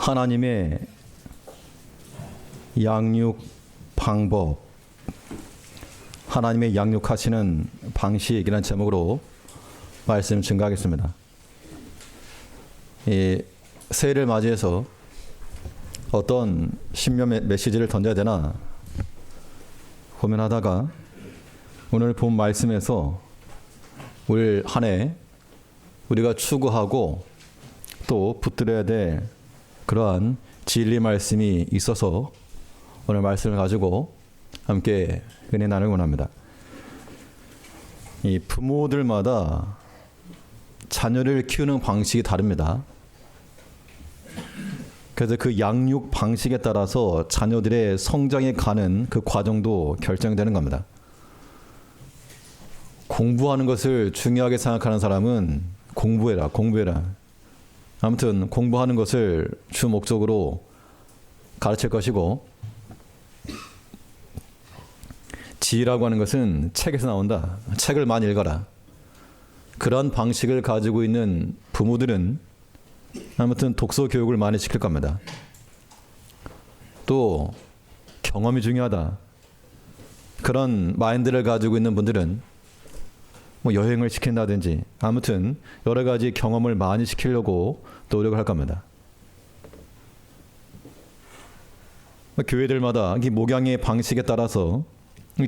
하나님의 양육 방법, 하나님의 양육하시는 방식이라는 제목으로 말씀 증가하겠습니다. 이 새해를 맞이해서 어떤 신명 메시지를 던져야 되나 고민하다가 오늘 본 말씀에서 올 한 해 우리가 추구하고 또 붙들어야 될 그러한 진리 말씀이 있어서 오늘 말씀을 가지고 함께 은혜 나누기 원합니다. 이 부모들마다 자녀를 키우는 방식이 다릅니다. 그래서 그 양육 방식에 따라서 자녀들의 성장에 가는 그 과정도 결정되는 겁니다. 공부하는 것을 중요하게 생각하는 사람은 공부해라. 아무튼 공부하는 것을 주 목적으로 가르칠 것이고, 지혜라고 하는 것은 책에서 나온다. 책을 많이 읽어라. 그런 방식을 가지고 있는 부모들은 아무튼 독서 교육을 많이 시킬 겁니다. 또 경험이 중요하다. 그런 마인드를 가지고 있는 분들은 뭐 여행을 시킨다든지 아무튼 여러 가지 경험을 많이 시키려고 노력을 할 겁니다. 교회들마다 이 목양의 방식에 따라서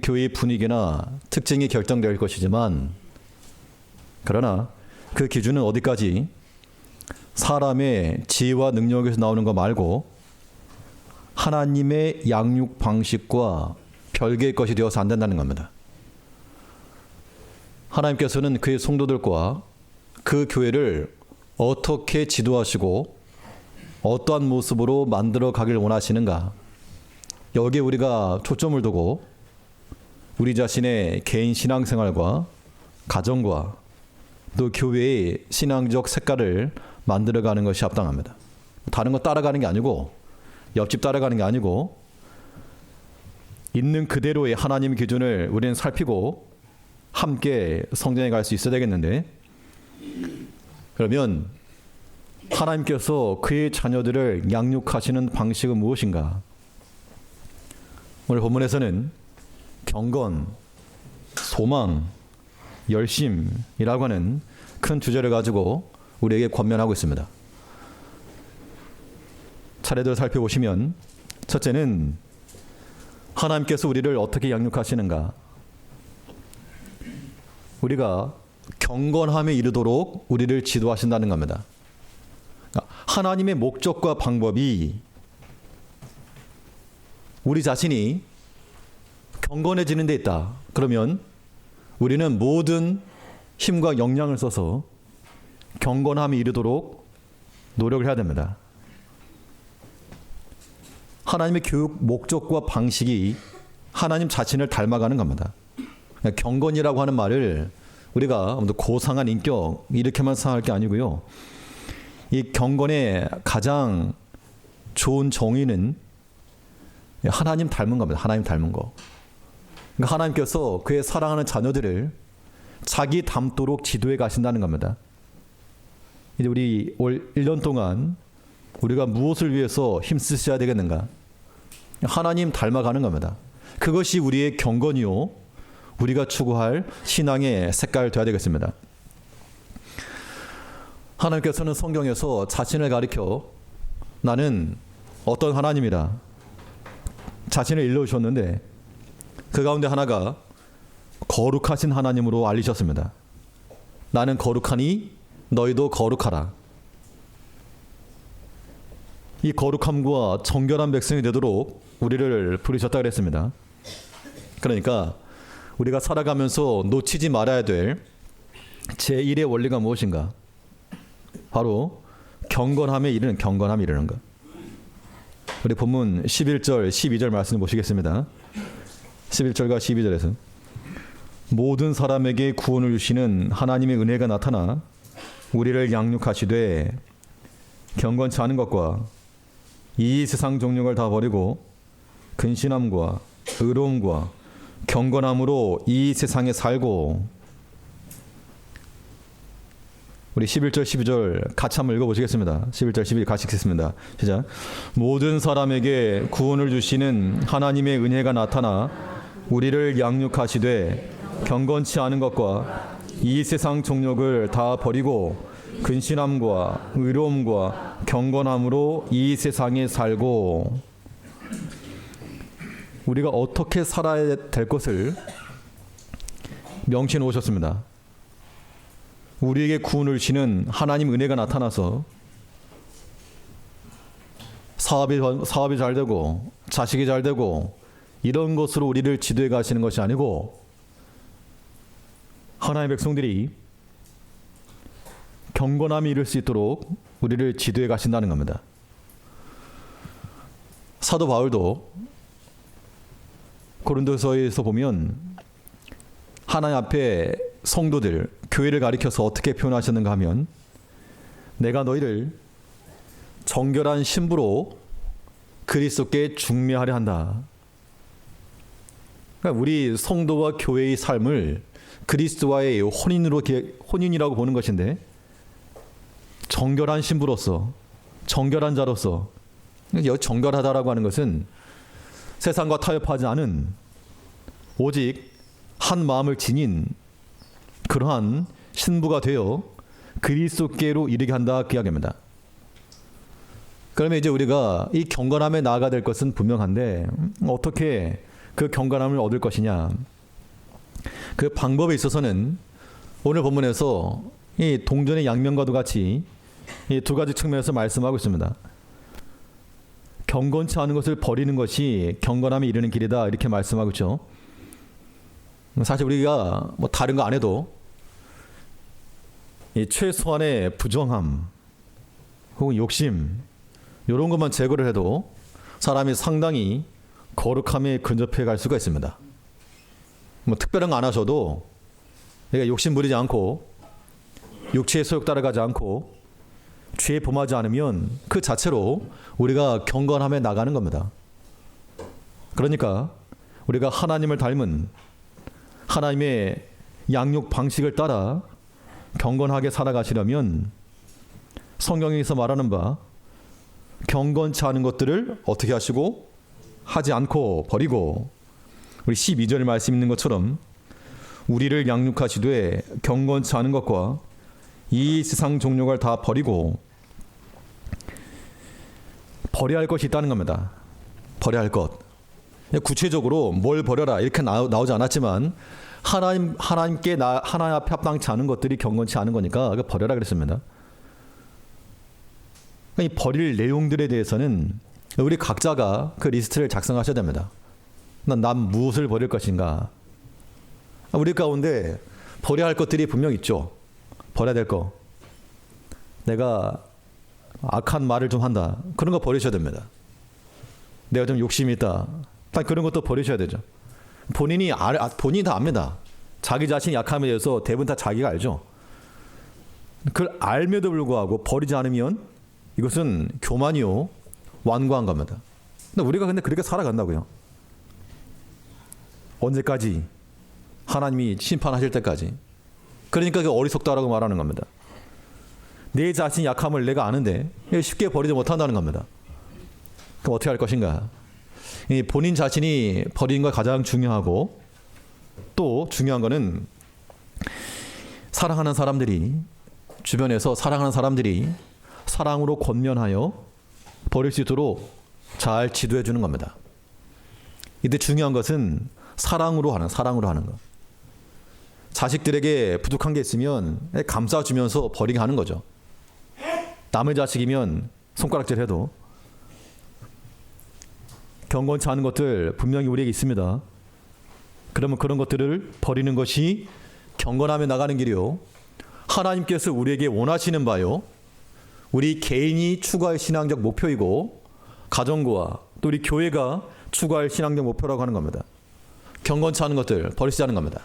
교회의 분위기나 특징이 결정될 것이지만, 그러나 그 기준은 어디까지 사람의 지혜와 능력에서 나오는 거 말고 하나님의 양육 방식과 별개의 것이 되어서 안 된다는 겁니다. 하나님께서는 그의 성도들과 그 교회를 어떻게 지도하시고 어떠한 모습으로 만들어 가길 원하시는가, 여기에 우리가 초점을 두고 우리 자신의 개인 신앙생활과 가정과 또 교회의 신앙적 색깔을 만들어가는 것이 합당합니다. 다른 거 따라가는 게 아니고, 옆집 따라가는 게 아니고, 있는 그대로의 하나님의 기준을 우리는 살피고 함께 성장해 갈 수 있어야 되겠는데, 그러면 하나님께서 그의 자녀들을 양육하시는 방식은 무엇인가? 오늘 본문에서는 경건, 소망, 열심이라고 하는 큰 주제를 가지고 우리에게 권면하고 있습니다. 차례대로 살펴보시면, 첫째는 하나님께서 우리를 어떻게 양육하시는가? 우리가 경건함에 이르도록 우리를 지도하신다는 겁니다. 하나님의 목적과 방법이 우리 자신이 경건해지는 데 있다. 그러면 우리는 모든 힘과 역량을 써서 경건함에 이르도록 노력을 해야 됩니다. 하나님의 교육 목적과 방식이 하나님 자신을 닮아가는 겁니다. 경건이라고 하는 말을 우리가 고상한 인격 이렇게만 생각할 게 아니고요. 이 경건의 가장 좋은 정의는 하나님 닮은 겁니다. 하나님 닮은 거. 그러니까 하나님께서 그의 사랑하는 자녀들을 자기 닮도록 지도해 가신다는 겁니다. 이제 우리 올 1년 동안 우리가 무엇을 위해서 힘쓰셔야 되겠는가? 하나님 닮아가는 겁니다. 그것이 우리의 경건이요, 우리가 추구할 신앙의 색깔 되어야 되겠습니다. 하나님께서는 성경에서 자신을 가리켜 나는 어떤 하나님이다 자신을 일러주셨는데, 그 가운데 하나가 거룩하신 하나님으로 알리셨습니다. 나는 거룩하니 너희도 거룩하라. 이 거룩함과 정결한 백성이 되도록 우리를 부르셨다 그랬습니다. 그러니까 우리가 살아가면서 놓치지 말아야 될 제1의 원리가 무엇인가? 바로 경건함에 이르는 것. 우리 본문 11절, 12절 말씀을 보시겠습니다. 11절과 12절에서 모든 사람에게 구원을 주시는 하나님의 은혜가 나타나 우리를 양육하시되 경건치 않은 것과 이 세상 종력을 다 버리고 근신함과 의로움과 경건함으로 이 세상에 살고, 우리 11절 12절 같이 한번 읽어보시겠습니다. 11절 12절 같이 읽겠습니다. 시작. 모든 사람에게 구원을 주시는 하나님의 은혜가 나타나 우리를 양육하시되 경건치 않은 것과 이 세상 정욕을 다 버리고 근신함과 의로움과 경건함으로 이 세상에 살고. 우리가 어떻게 살아야 될 것을 명시해 놓으셨습니다. 우리에게 구원을 주시는 하나님 은혜가 나타나서 사업이 잘 되고 자식이 잘 되고 이런 것으로 우리를 지도해 가시는 것이 아니고 하나님의 백성들이 경건함이 이룰 수 있도록 우리를 지도해 가신다는 겁니다. 사도 바울도 고린도서에서 보면 하나님 앞에 성도들, 교회를 가리켜서 어떻게 표현하셨는가 하면 내가 너희를 정결한 신부로 그리스도께 중매하려 한다. 그러니까 우리 성도와 교회의 삶을 그리스도와의 혼인이라고 보는 것인데 정결한 신부로서, 정결한 자로서, 정결하다라고 하는 것은 세상과 타협하지 않은 오직 한 마음을 지닌 그러한 신부가 되어 그리스도께로 이르게 한다 그 이야기입니다. 그러면 이제 우리가 이 경건함에 나아가야 될 것은 분명한데 어떻게 그 경건함을 얻을 것이냐, 그 방법에 있어서는 오늘 본문에서 이 동전의 양면과도 같이 이 두 가지 측면에서 말씀하고 있습니다. 경건치 않은 것을 버리는 것이 경건함에 이르는 길이다 이렇게 말씀하고 있죠. 사실 우리가 뭐 다른 거 안 해도 이 최소한의 부정함 혹은 욕심 이런 것만 제거를 해도 사람이 상당히 거룩함에 근접해 갈 수가 있습니다. 뭐 특별한 거 안 하셔도 내가 욕심 부리지 않고 육체의 소욕 따라가지 않고 죄에 범하지 않으면 그 자체로 우리가 경건함에 나가는 겁니다. 그러니까 우리가 하나님을 닮은 하나님의 양육 방식을 따라 경건하게 살아가시려면 성경에서 말하는 바 경건치 않은 것들을 어떻게 하시고 하지 않고 버리고, 우리 12절 말씀 있는 것처럼 우리를 양육하시되 경건치 않은 것과 이 세상 종욕을 다 버리고, 버려야 할 것이 있다는 겁니다. 버려야 할 것. 구체적으로 뭘 버려라 이렇게 나오지 않았지만 하나님 앞에 합당치 않은 것들이 경건치 않은 거니까 버려라 그랬습니다. 이 버릴 내용들에 대해서는 우리 각자가 그 리스트를 작성하셔야 됩니다. 난 무엇을 버릴 것인가. 우리 가운데 버려야 할 것들이 분명 있죠. 버려야 될 거. 내가 악한 말을 좀 한다. 그런 거 버리셔야 됩니다. 내가 좀 욕심이 있다. 그런 것도 버리셔야 되죠. 본인이 다 압니다. 자기 자신이 약함에 대해서 대부분 다 자기가 알죠. 그걸 알면도 불구하고 버리지 않으면 이것은 교만이요 완고한 겁니다. 근데 우리가 그렇게 살아간다고요. 언제까지? 하나님이 심판하실 때까지. 그러니까 그 어리석다라고 말하는 겁니다. 내 자신의 약함을 내가 아는데 쉽게 버리지 못한다는 겁니다. 그럼 어떻게 할 것인가? 본인 자신이 버리는 거 가장 중요하고, 또 중요한 거는 사랑하는 사람들이, 주변에서 사랑하는 사람들이 사랑으로 권면하여 버릴 수 있도록 잘 지도해 주는 겁니다. 이때 중요한 것은 사랑으로 하는 것. 자식들에게 부족한 게 있으면 감싸주면서 버리게 하는 거죠. 남의 자식이면 손가락질 해도 경건치 않은 것들 분명히 우리에게 있습니다. 그러면 그런 것들을 버리는 것이 경건함에 나가는 길이요, 하나님께서 우리에게 원하시는 바요, 우리 개인이 추구할 신앙적 목표이고 가정과 또 우리 교회가 추구할 신앙적 목표라고 하는 겁니다. 경건치 않은 것들 버리시자는 겁니다.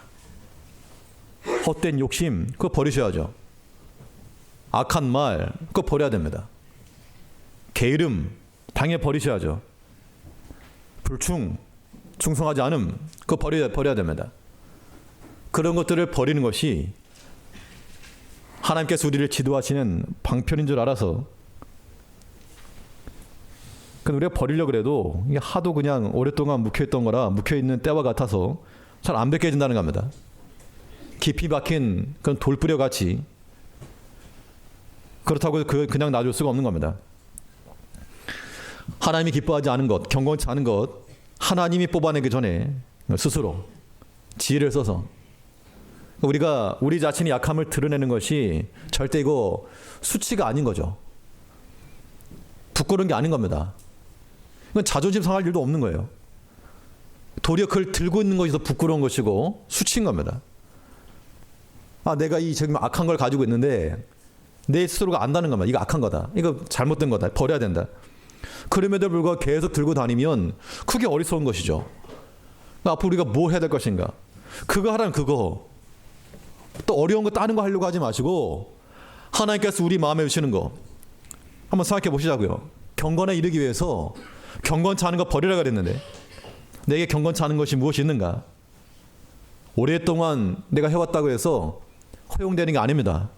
헛된 욕심 그거 버리셔야죠. 악한 말 그거 버려야 됩니다. 게으름 당연히 버리셔야죠. 충성하지 않음 그거 버려야 됩니다. 그런 것들을 버리는 것이 하나님께서 우리를 지도하시는 방편인 줄 알아서 우리가 버리려고 해도 이게 하도 그냥 오랫동안 묵혀있던 거라 묵혀있는 때와 같아서 잘 안 벗겨진다는 겁니다. 깊이 박힌 그런 돌뿌려 같이 그렇다고 그냥 놔줄 수가 없는 겁니다. 하나님이 기뻐하지 않은 것, 경건치 않은 것 하나님이 뽑아내기 전에 스스로 지혜를 써서 우리가 우리 자신의 약함을 드러내는 것이 절대 이거 수치가 아닌 거죠. 부끄러운 게 아닌 겁니다. 이건 자존심 상할 일도 없는 거예요. 도리어 그걸 들고 있는 것이 더 부끄러운 것이고 수치인 겁니다. 내가 이 지금 악한 걸 가지고 있는데 내 스스로가 안다는 겁니다. 이거 악한 거다. 이거 잘못된 거다. 버려야 된다. 그럼에도 불구하고 계속 들고 다니면 그게 어리석은 것이죠. 앞으로 우리가 뭐 해야 될 것인가. 그거 하라는 그거. 또 어려운 거 다른 거 하려고 하지 마시고 하나님께서 우리 마음에 주시는 거 한번 생각해 보시자고요. 경건에 이르기 위해서 경건치 않은 거 버리라 그랬는데 내게 경건치 않은 것이 무엇이 있는가? 오랫동안 내가 해왔다고 해서 허용되는 게 아닙니다.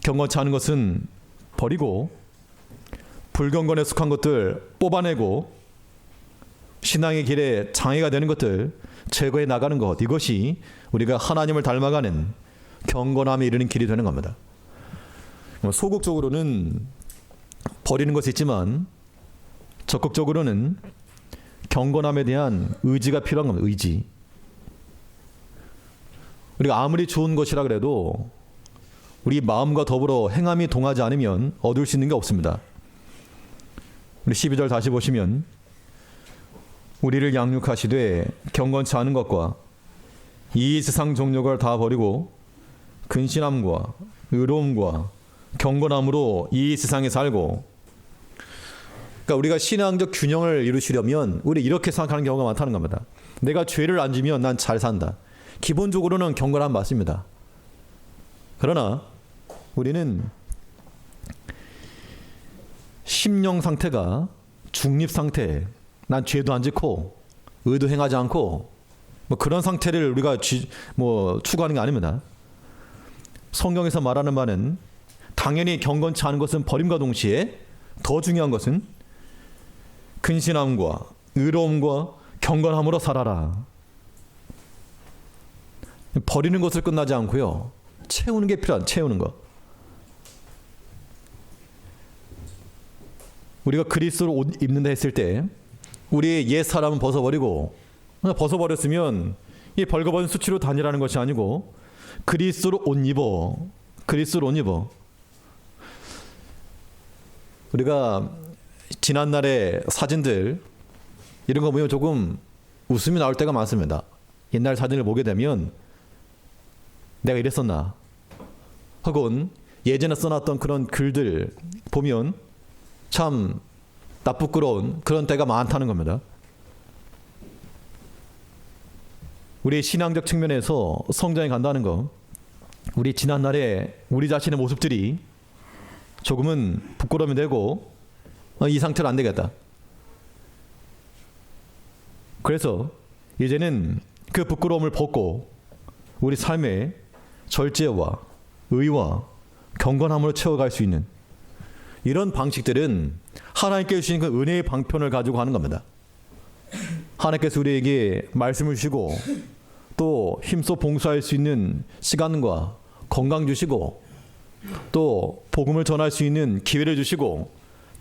경건치 않은 것은 버리고 불경건에 속한 것들 뽑아내고 신앙의 길에 장애가 되는 것들 제거해 나가는 것, 이것이 우리가 하나님을 닮아가는 경건함에 이르는 길이 되는 겁니다. 소극적으로는 버리는 것이 있지만 적극적으로는 경건함에 대한 의지가 필요한 겁니다. 의지. 우리가 아무리 좋은 것이라 그래도 우리 마음과 더불어 행함이 동하지 않으면 얻을 수 있는 게 없습니다. 우리 12절 다시 보시면 우리를 양육하시되 경건치 않은 것과 이 세상 정욕을 다 버리고 근신함과 의로움과 경건함으로 이 세상에 살고. 그러니까 우리가 신앙적 균형을 이루시려면 우리 이렇게 생각하는 경우가 많다는 겁니다. 내가 죄를 안 지면 난 잘 산다. 기본적으로는 경건함 맞습니다. 그러나 우리는 심령 상태가 중립 상태, 난 죄도 안 짓고 의도 행하지 않고 뭐 그런 상태를 우리가 추구하는 게 아닙니다. 성경에서 말하는 바는 당연히 경건치 않은 것은 버림과 동시에 더 중요한 것은 근신함과 의로움과 경건함으로 살아라. 버리는 것을 끝나지 않고요. 채우는 게 필요한, 채우는 것. 우리가 그리스도로 옷 입는다 했을 때 우리의 옛 사람은 벗어버리고 벗어버렸으면 이 벌거벗은 수치로 다니라는 것이 아니고 그리스도로 옷 입어. 그리스도로 옷 입어. 우리가 지난날의 사진들 이런 거 보면 조금 웃음이 나올 때가 많습니다. 옛날 사진을 보게 되면 내가 이랬었나? 혹은 예전에 써놨던 그런 글들 보면 참 나쁘끄러운 그런 때가 많다는 겁니다. 우리의 신앙적 측면에서 성장해 간다는 거, 우리 지난날의 우리 자신의 모습들이 조금은 부끄러움이 되고 이 상태로 안 되겠다. 그래서 이제는 그 부끄러움을 벗고 우리 삶에 절제와 의와 경건함으로 채워갈 수 있는 이런 방식들은 하나님께 주신 그 은혜의 방편을 가지고 하는 겁니다. 하나님께서 우리에게 말씀을 주시고 또 힘써 봉사할 수 있는 시간과 건강 주시고 또 복음을 전할 수 있는 기회를 주시고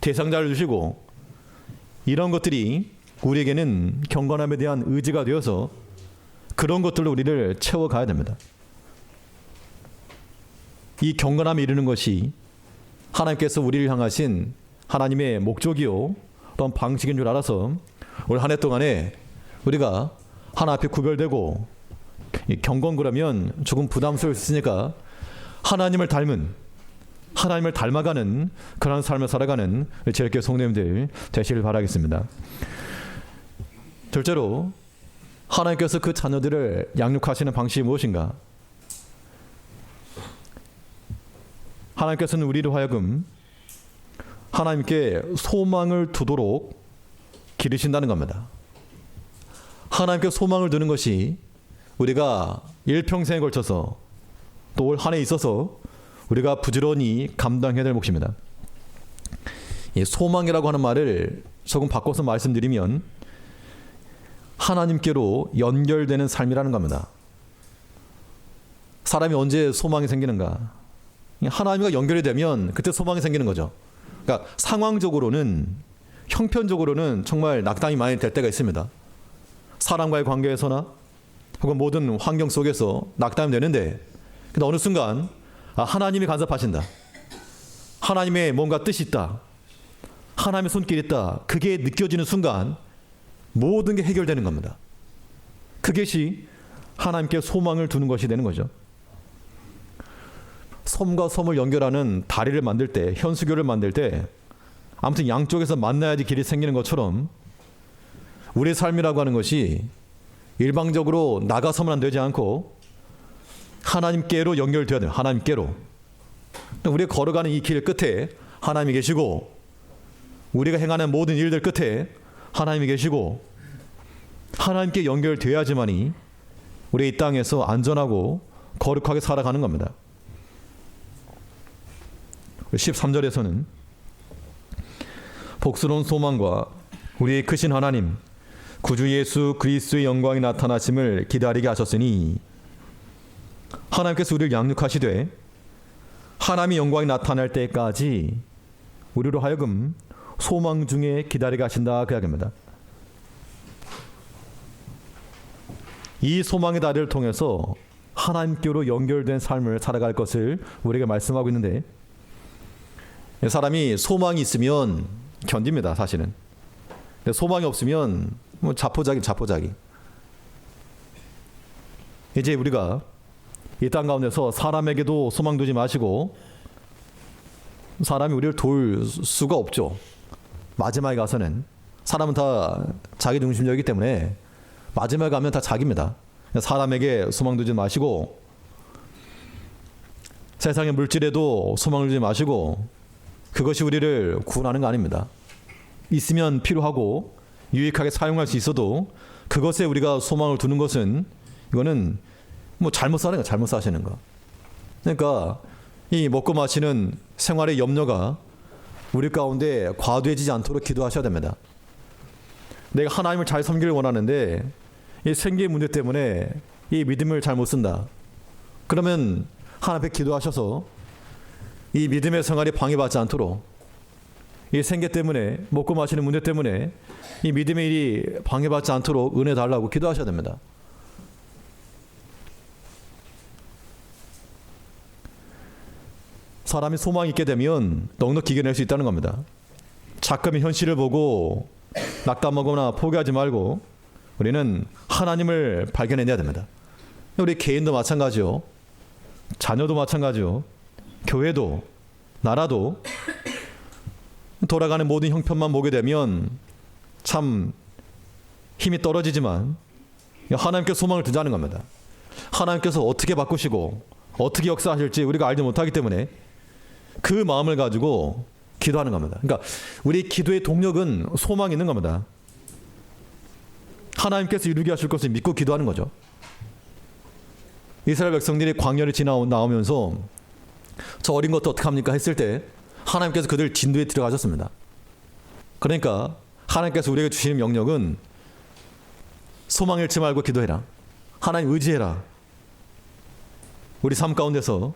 대상자를 주시고 이런 것들이 우리에게는 경건함에 대한 의지가 되어서 그런 것들로 우리를 채워가야 됩니다. 이 경건함에 이르는 것이 하나님께서 우리를 향하신 하나님의 목적이요 또한 방식인 줄 알아서 올 한 해 동안에 우리가 하나 앞에 구별되고 경건 그러면 조금 부담스러울 수 있으니까 하나님을 닮아가는 그런 삶을 살아가는 제일교회 성도님들 되시길 바라겠습니다. 둘째로 하나님께서 그 자녀들을 양육하시는 방식이 무엇인가? 하나님께서는 우리로 하여금 하나님께 소망을 두도록 기르신다는 겁니다. 하나님께 소망을 두는 것이 우리가 일평생에 걸쳐서 또 올 한 해 있어서 우리가 부지런히 감당해야 될 몫입니다. 이 소망이라고 하는 말을 조금 바꿔서 말씀드리면 하나님께로 연결되는 삶이라는 겁니다. 사람이 언제 소망이 생기는가? 하나님과 연결이 되면 그때 소망이 생기는 거죠. 그러니까 상황적으로는, 형편적으로는 정말 낙담이 많이 될 때가 있습니다. 사람과의 관계에서나 혹은 모든 환경 속에서 낙담이 되는데, 근데 어느 순간 하나님이 간섭하신다, 하나님의 뭔가 뜻이 있다, 하나님의 손길이 있다, 그게 느껴지는 순간 모든 게 해결되는 겁니다. 그것이 하나님께 소망을 두는 것이 되는 거죠. 섬과 섬을 연결하는 다리를 만들 때, 현수교를 만들 때 아무튼 양쪽에서 만나야지 길이 생기는 것처럼 우리의 삶이라고 하는 것이 일방적으로 나가서만 되지 않고 하나님께로 연결되어야 돼요. 하나님께로. 우리가 걸어가는 이 길 끝에 하나님이 계시고, 우리가 행하는 모든 일들 끝에 하나님이 계시고, 하나님께 연결되어야지만이 우리 이 땅에서 안전하고 거룩하게 살아가는 겁니다. 13절에서는 복스러운 소망과 우리의 크신 하나님 구주 예수 그리스도의 영광이 나타나심을 기다리게 하셨으니, 하나님께서 우리를 양육하시되 하나님의 영광이 나타날 때까지 우리로 하여금 소망 중에 기다리게 하신다, 그 이야기입니다. 이 소망의 다리를 통해서 하나님께로 연결된 삶을 살아갈 것을 우리에게 말씀하고 있는데, 사람이 소망이 있으면 견딥니다, 사실은. 근데 소망이 없으면 뭐 자포자기. 이제 우리가 이 땅 가운데서 사람에게도 소망 두지 마시고, 사람이 우리를 도울 수가 없죠. 마지막에 가서는 사람은 다 자기 중심적이기 때문에 마지막에 가면 다 자기입니다. 사람에게 소망 두지 마시고, 세상의 물질에도 소망을 두지 마시고, 그것이 우리를 구원하는 거 아닙니다. 있으면 필요하고 유익하게 사용할 수 있어도 그것에 우리가 소망을 두는 것은, 이거는 뭐 잘못 사는 거, 잘못 사시는 거. 그러니까 이 먹고 마시는 생활의 염려가 우리 가운데 과도해지지 않도록 기도하셔야 됩니다. 내가 하나님을 잘 섬기를 원하는데 이 생계의 문제 때문에 이 믿음을 잘 못 쓴다. 그러면 하나님 앞에 기도하셔서 이 믿음의 생활이 방해받지 않도록, 이 생계 때문에, 먹고 마시는 문제 때문에 이 믿음의 일이 방해받지 않도록 은혜 달라고 기도하셔야 됩니다. 사람이 소망이 있게 되면 넉넉히 이겨낼 수 있다는 겁니다. 자꾸만 현실을 보고 낙담하거나 포기하지 말고 우리는 하나님을 발견해내야 됩니다. 우리 개인도 마찬가지요. 자녀도 마찬가지요. 교회도, 나라도 돌아가는 모든 형편만 보게 되면 참 힘이 떨어지지만 하나님께 소망을 두자는 겁니다. 하나님께서 어떻게 바꾸시고 어떻게 역사하실지 우리가 알지 못하기 때문에 그 마음을 가지고 기도하는 겁니다. 그러니까 우리 기도의 동력은 소망이 있는 겁니다. 하나님께서 이루게 하실 것을 믿고 기도하는 거죠. 이스라엘 백성들이 광야를 나오면서 저 어린 것도 어떡합니까 했을 때 하나님께서 그들 진도에 들어가셨습니다. 그러니까 하나님께서 우리에게 주시는 명령은 소망 잃지 말고 기도해라. 하나님 의지해라. 우리 삶 가운데서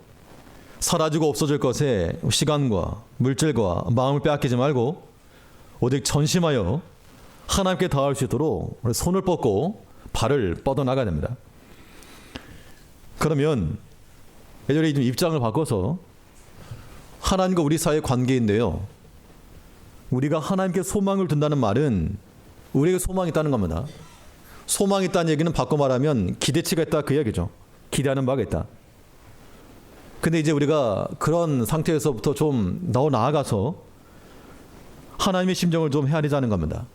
사라지고 없어질 것에 시간과 물질과 마음을 빼앗기지 말고 오직 전심하여 하나님께 닿을 수 있도록 손을 뻗고 발을 뻗어나가야 됩니다. 그러면 예전에 좀 입장을 바꿔서 하나님과 우리 사이의 관계인데요, 우리가 하나님께 소망을 둔다는 말은 우리에게 소망이 있다는 겁니다. 소망이 있다는 얘기는 바꿔 말하면 기대치가 있다, 그 이야기죠. 기대하는 바가 있다. 근데 이제 우리가 그런 상태에서부터 좀 더 나아가서 하나님의 심정을 좀 헤아리자는 겁니다.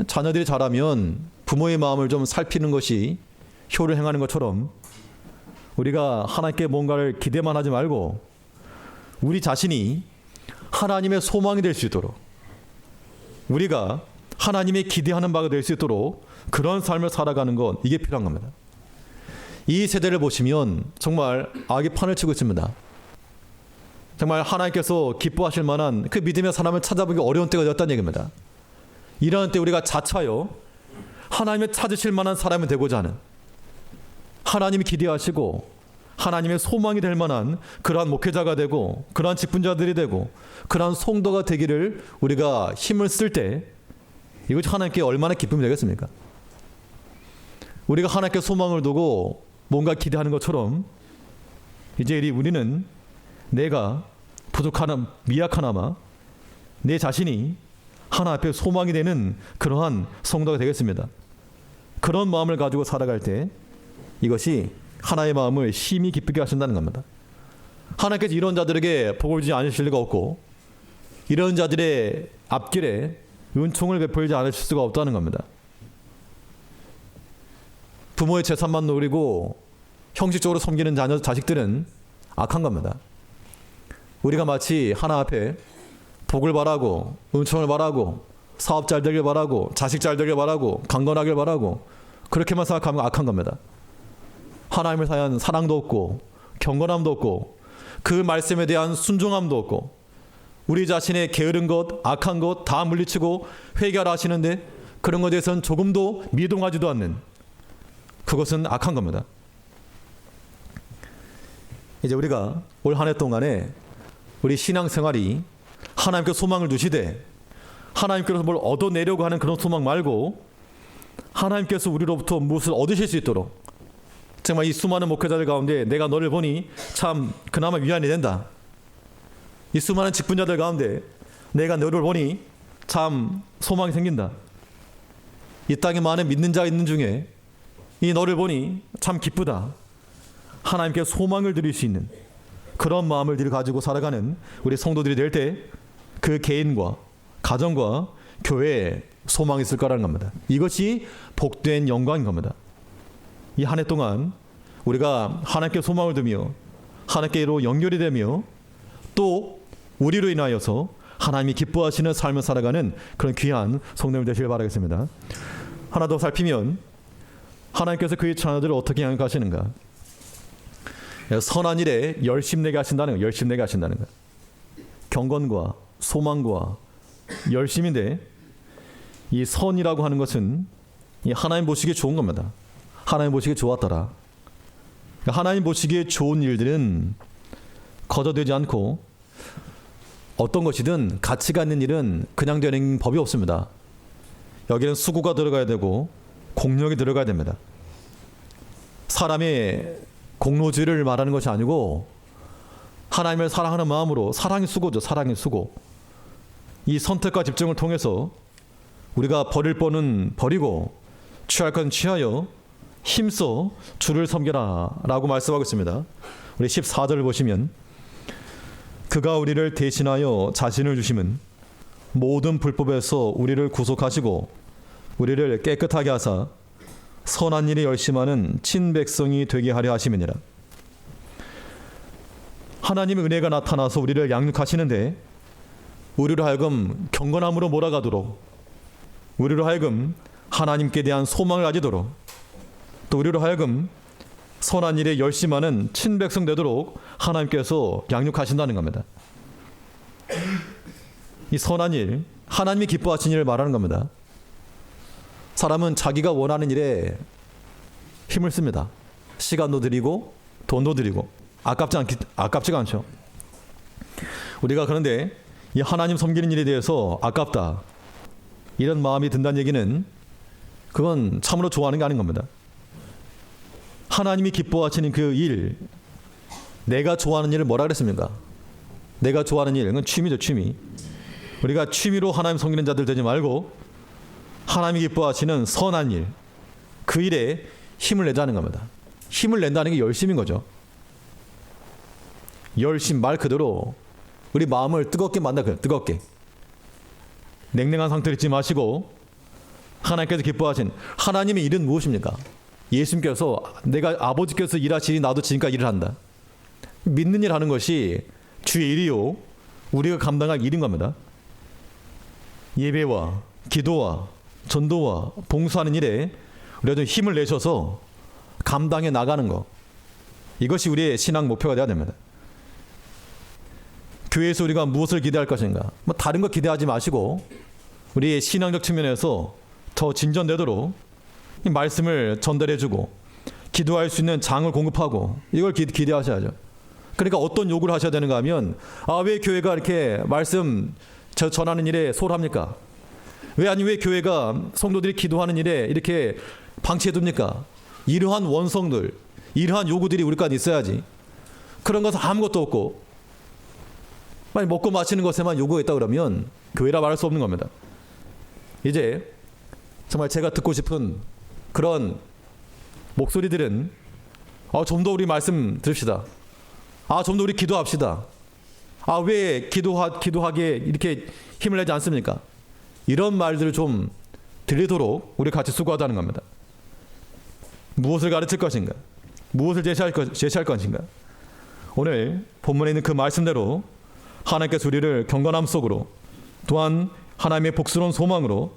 자녀들이 자라면 부모의 마음을 좀 살피는 것이 효를 행하는 것처럼 우리가 하나님께 뭔가를 기대만 하지 말고 우리 자신이 하나님의 소망이 될 수 있도록, 우리가 하나님의 기대하는 바가 될 수 있도록 그런 삶을 살아가는 것, 이게 필요한 겁니다. 이 세대를 보시면 정말 악이 판을 치고 있습니다. 정말 하나님께서 기뻐하실 만한 그 믿음의 사람을 찾아보기 어려운 때가 되었다는 얘기입니다. 이러한 때 우리가 자차요 하나님의 찾으실 만한 사람이 되고자 하는, 하나님이 기대하시고 하나님의 소망이 될 만한 그러한 목회자가 되고 그러한 직분자들이 되고 그러한 성도가 되기를 우리가 힘을 쓸 때 이것이 하나님께 얼마나 기쁨이 되겠습니까? 우리가 하나님께 소망을 두고 뭔가 기대하는 것처럼 이제 우리는 내가 부족하나 미약하나마 내 자신이 하나 앞에 소망이 되는 그러한 성도가 되겠습니다. 그런 마음을 가지고 살아갈 때 이것이 하나의 마음을 심히 기쁘게 하신다는 겁니다. 하나님께서 이런 자들에게 복을 주지 않으실 리가 없고 이런 자들의 앞길에 은총을 베풀지 않으실 수가 없다는 겁니다. 부모의 재산만 노리고 형식적으로 섬기는 자식들은 악한 겁니다. 우리가 마치 하나 앞에 복을 바라고 은총을 바라고 사업 잘 되길 바라고 자식 잘 되길 바라고 강건하길 바라고 그렇게만 생각하면 악한 겁니다. 하나님을 향한 사랑도 없고 경건함도 없고 그 말씀에 대한 순종함도 없고 우리 자신의 게으른 것 악한 것 다 물리치고 회개하라 하시는데 그런 것에 대해서는 조금도 미동하지도 않는, 그것은 악한 겁니다. 이제 우리가 올 한 해 동안에 우리 신앙생활이 하나님께 소망을 두시되 하나님께서 뭘 얻어내려고 하는 그런 소망 말고 하나님께서 우리로부터 무엇을 얻으실 수 있도록, 정말 이 수많은 목회자들 가운데 내가 너를 보니 참 그나마 위안이 된다. 이 수많은 직분자들 가운데 내가 너를 보니 참 소망이 생긴다. 이 땅에 많은 믿는 자 있는 중에 이 너를 보니 참 기쁘다. 하나님께 소망을 드릴 수 있는 그런 마음을 가지고 살아가는 우리 성도들이 될 때 그 개인과 가정과 교회에 소망이 있을 거라는 겁니다. 이것이 복된 영광인 겁니다. 이 한 해 동안 우리가 하나님께 소망을 두며 하나님께로 연결이 되며 또 우리로 인하여서 하나님이 기뻐하시는 삶을 살아가는 그런 귀한 성도님 되시길 바라겠습니다. 하나 더 살피면 하나님께서 그의 자녀들을 어떻게 양육하시는가? 선한 일에 열심내게 하신다는 거, 열심내게 하신다는 거. 경건과 소망과 열심인데 이 선이라고 하는 것은 이 하나님 보시기에 좋은 겁니다. 하나님 보시기에 좋았더라. 하나님 보시기에 좋은 일들은 거저되지 않고 어떤 것이든 가치가 있는 일은 그냥 되는 법이 없습니다. 여기는 수고가 들어가야 되고 공력이 들어가야 됩니다. 사람의 공로주의를 말하는 것이 아니고 하나님을 사랑하는 마음으로, 사랑이 수고죠. 사랑이 수고. 이 선택과 집중을 통해서 우리가 버릴 번은 버리고 취할 건 취하여 힘써 주를 섬겨라 라고 말씀하고 있습니다. 우리 14절을 보시면 그가 우리를 대신하여 자신을 주심은 모든 불법에서 우리를 구속하시고 우리를 깨끗하게 하사 선한 일에 열심하는 친백성이 되게 하려 하심이니라. 하나님의 은혜가 나타나서 우리를 양육하시는데 우리로 하여금 경건함으로 몰아가도록, 우리로 하여금 하나님께 대한 소망을 가지도록, 또 우리로 하여금 선한 일에 열심하는 친백성 되도록 하나님께서 양육하신다는 겁니다. 이 선한 일, 하나님이 기뻐하신 일을 말하는 겁니다. 사람은 자기가 원하는 일에 힘을 씁니다. 시간도 들이고 돈도 들이고 아깝지가 않죠. 우리가 그런데 이 하나님 섬기는 일에 대해서 아깝다 이런 마음이 든다는 얘기는 그건 참으로 좋아하는 게 아닌 겁니다. 하나님이 기뻐하시는 그 일, 내가 좋아하는 일을 뭐라 그랬습니까? 내가 좋아하는 일, 그건 취미죠, 취미. 우리가 취미로 하나님 섬기는 자들 되지 말고 하나님이 기뻐하시는 선한 일, 그 일에 힘을 내자는 겁니다. 힘을 낸다는 게 열심인 거죠. 열심, 말 그대로 우리 마음을 뜨겁게 만들어요. 뜨겁게. 냉랭한 상태로 있지 마시고 하나님께서 기뻐하신 하나님의 일은 무엇입니까? 예수님께서 내가 아버지께서 일하시니 나도 지금까지 일을 한다. 믿는 일 하는 것이 주의 일이요 우리가 감당할 일인 겁니다. 예배와 기도와 전도와 봉사하는 일에 우리가 좀 힘을 내셔서 감당해 나가는 것. 이것이 우리의 신앙 목표가 되어야 됩니다. 교회에서 우리가 무엇을 기대할 것인가? 뭐 다른 거 기대하지 마시고 우리의 신앙적 측면에서 더 진전되도록 이 말씀을 전달해주고 기도할 수 있는 장을 공급하고 이걸 기대하셔야죠. 그러니까 어떤 요구를 하셔야 되는가 하면 왜 교회가 이렇게 말씀 전하는 일에 소홀합니까? 왜 교회가 성도들이 기도하는 일에 이렇게 방치해둡니까? 이러한 원성들, 이러한 요구들이 우리 가운데 있어야지. 그런 것은 아무것도 없고 만약 먹고 마시는 것에만 요구가 있다 그러면 교회라 말할 수 없는 겁니다. 이제 정말 제가 듣고 싶은 그런 목소리들은 좀 더 우리 말씀 들읍시다. 좀 더 우리 기도합시다. 왜 기도하기에 이렇게 힘을 내지 않습니까? 이런 말들을 좀 들리도록 우리 같이 수고하자는 겁니다. 무엇을 가르칠 것인가? 무엇을 제시할 것인가? 오늘 본문에 있는 그 말씀대로 하나님께서 우리를 경건함 속으로 또한 하나님의 복스러운 소망으로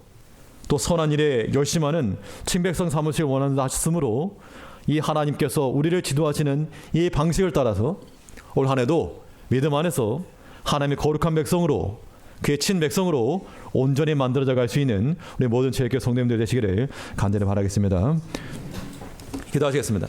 또 선한 일에 열심하는 친백성 삼으실 원한다 하셨으므로 이 하나님께서 우리를 지도하시는 이 방식을 따라서 올 한 해도 믿음 안에서 하나님의 거룩한 백성으로 그의 친백성으로 온전히 만들어져 갈 수 있는 우리 모든 제일교회 성도님들 되시기를 간절히 바라겠습니다. 기도하시겠습니다.